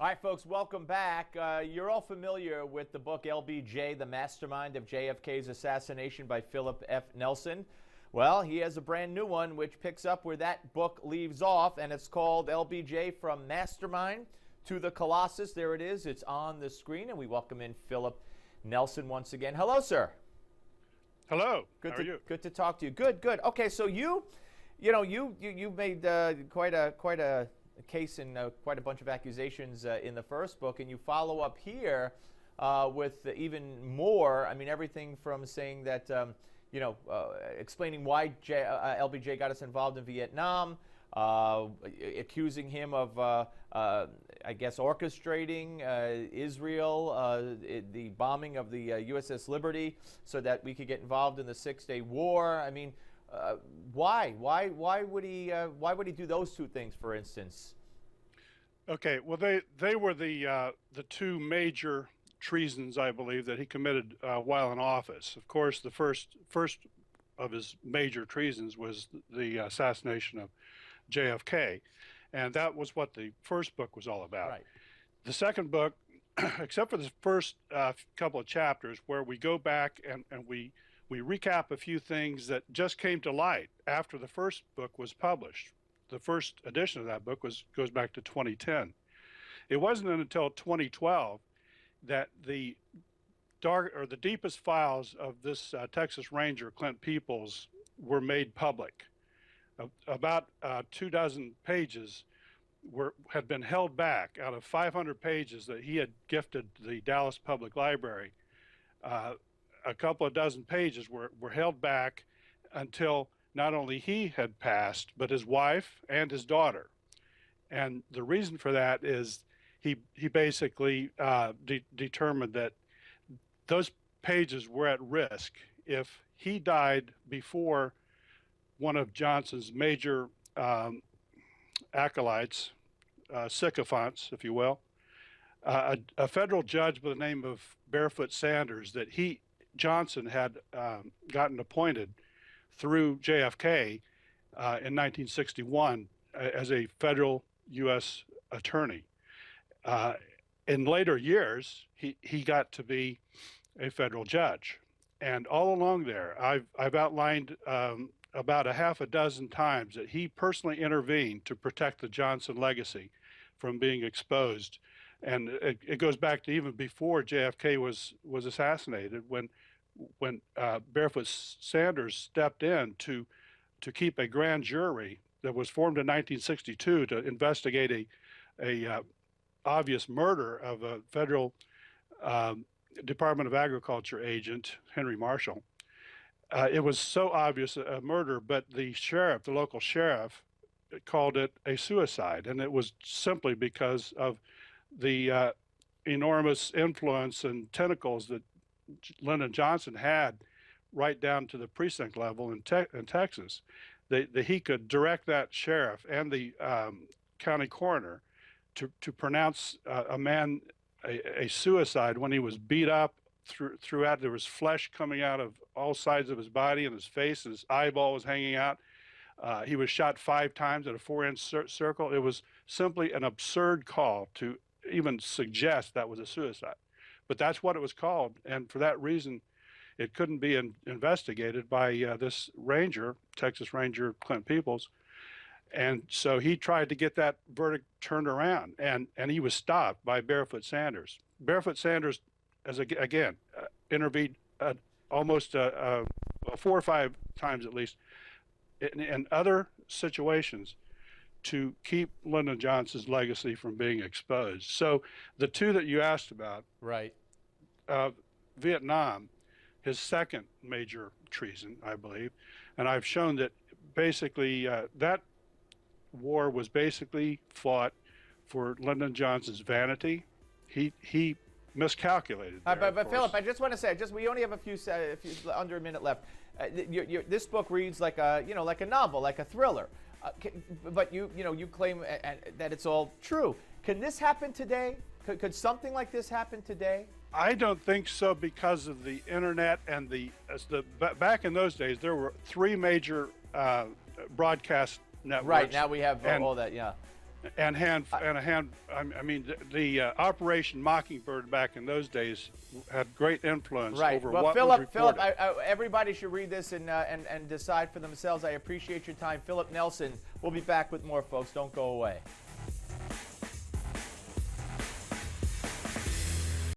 All right, folks, welcome back. You're all familiar with the book LBJ, The Mastermind of JFK's Assassination by Phillip Nelson. Well, he has a brand new one which picks up where that book leaves off, and it's called LBJ From Mastermind to the Colossus. There it is. It's on the screen, and we welcome in Phillip Nelson once again. Hello, sir. Hello. Good How are you? Good to talk to you. Good, good. Okay, so you made quite a case and quite a bunch of accusations in the first book, and you follow up here with even more. I mean, everything from saying that, explaining why LBJ got us involved in Vietnam, accusing him of, I guess, orchestrating Israel, the bombing of the USS Liberty so that we could get involved in the Six-Day War. I mean, why would he do those two things, for instance? Okay, well, they were the two major treasons, I believe, that he committed while in office. Of course, the first of his major treasons was the assassination of JFK, and that was what the first book was all about. Right. The second book, except for the first couple of chapters, where we go back and we recap a few things that just came to light after the first book was published. The first edition of that book goes back to 2010. It wasn't until 2012 that the deepest files of this Texas Ranger, Clint Peoples, were made public. About 24 pages had been held back out of 500 pages that he had gifted the Dallas Public Library. A couple of dozen pages were held back until not only he had passed, but his wife and his daughter. And the reason for that is he basically determined that those pages were at risk if he died before one of Johnson's major acolytes, sycophants, if you will, a federal judge by the name of Barefoot Sanders that Johnson had gotten appointed through JFK in 1961 as a federal U.S. attorney. In later years, he got to be a federal judge. And all along there, I've outlined about a half a dozen times that he personally intervened to protect the Johnson legacy from being exposed. And it goes back to even before JFK was assassinated, when Barefoot Sanders stepped in to keep a grand jury that was formed in 1962 to investigate a obvious murder of a federal Department of Agriculture agent, Henry Marshall. It was so obvious a murder, but the local sheriff, called it a suicide, and it was simply because of the enormous influence and tentacles that Lyndon Johnson had right down to the precinct level in Texas. That he could direct that sheriff and the county coroner to pronounce a man a suicide when he was beat up throughout. There was flesh coming out of all sides of his body and his face. His eyeball was hanging out. He was shot 5 times at a 4-inch circle. It was simply an absurd call to even suggest that was a suicide. But that's what it was called, and for that reason, it couldn't be investigated by this ranger, Texas Ranger Clint Peoples. And so he tried to get that verdict turned around, and he was stopped by Barefoot Sanders. Barefoot Sanders, intervened almost 4 or 5 times at least in other situations to keep Lyndon Johnson's legacy from being exposed. So the two that you asked about, right, Vietnam, his second major treason, I believe, and I've shown that basically that war was basically fought for Lyndon Johnson's vanity. He miscalculated there, but Phillip, I just want to say, we only have a few under a minute left. This book reads like a novel, like a thriller. But you claim that it's all true. Can this happen today? Could something like this happen today? I don't think so, because of the internet and back in those days there were 3 major broadcast networks. Right, now we have all that, yeah. And I mean, the Operation Mockingbird back in those days had great influence over well, what Phillip, was reported. everybody should read this and decide for themselves. I appreciate your time. Phillip Nelson. We'll be back with more, folks. Don't go away.